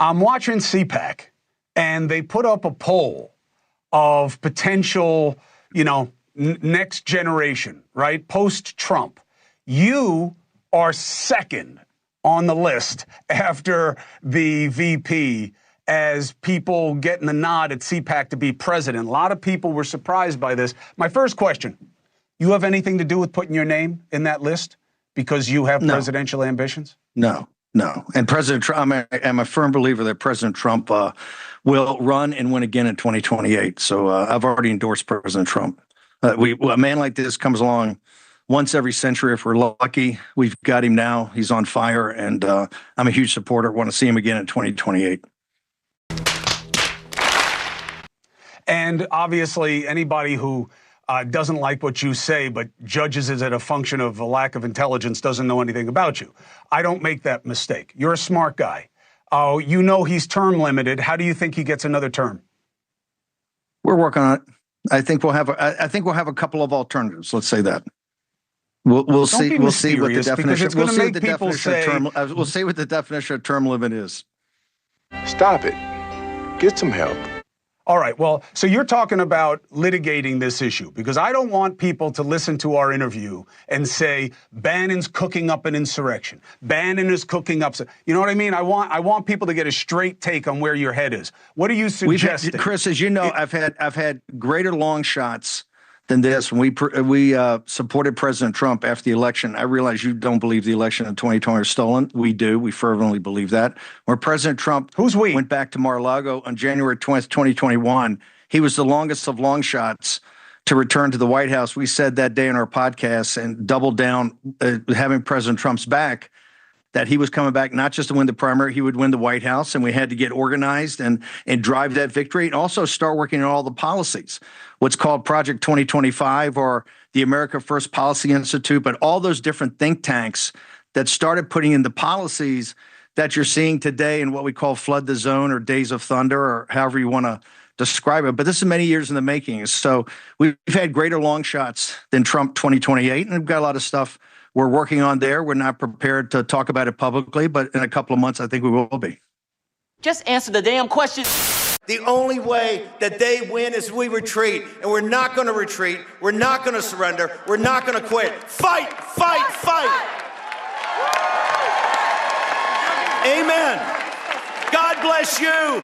I'm watching CPAC, and they put up a poll of potential, next generation, right? Post-Trump. You are second on the list after the VP as people getting the nod at CPAC to be president. A lot of people were surprised by this. My first question, you have anything to do with putting your name in that list because you have presidential ambitions? No. And President Trump, I'm a firm believer that President Trump will run and win again in 2028. So I've already endorsed President Trump. A man like this comes along once every century if we're lucky. We've got him now. He's on fire, and I'm a huge supporter. Want to see him again in 2028. And obviously, anybody who doesn't like what you say but judges it as a function of a lack of intelligence doesn't know anything about you. I don't make that mistake. You're a smart guy. He's term limited. How do you think he gets another term? We're working on it. I think we'll have a couple of alternatives. Let's say that. We'll see. We'll see what the definition. We'll see what the definition of term limit is. Stop it. Get some help. All right. Well, so you're talking about litigating this issue because I don't want people to listen to our interview and say Bannon's cooking up an insurrection. Bannon is cooking up. You know what I mean? I want people to get a straight take on where your head is. What are you suggesting? Chris, as you know, I've had greater long shots than this. When we supported President Trump after the election, I realize you don't believe the election in 2020 was stolen. We do. We fervently believe that. When President Trump went back to Mar-a-Lago on January 20th, 2021, he was the longest of long shots to return to the White House. We said that day in our podcast and doubled down having President Trump's back, that he was coming back not just to win the primary, he would win the White House, and we had to get organized and drive that victory and also start working on all the policies, what's called Project 2025 or the America First Policy Institute, but all those different think tanks that started putting in the policies that you're seeing today in what we call Flood the Zone or Days of Thunder or however you want to describe it. But this is many years in the making. So we've had greater long shots than Trump 2028, and we've got a lot of stuff we're working on there. We're not prepared to talk about it publicly, but in a couple of months, I think we will be. Just answer the damn question. The only way that they win is we retreat, and we're not going to retreat. We're not going to surrender. We're not going to quit. Fight, fight, fight. Amen. God bless you.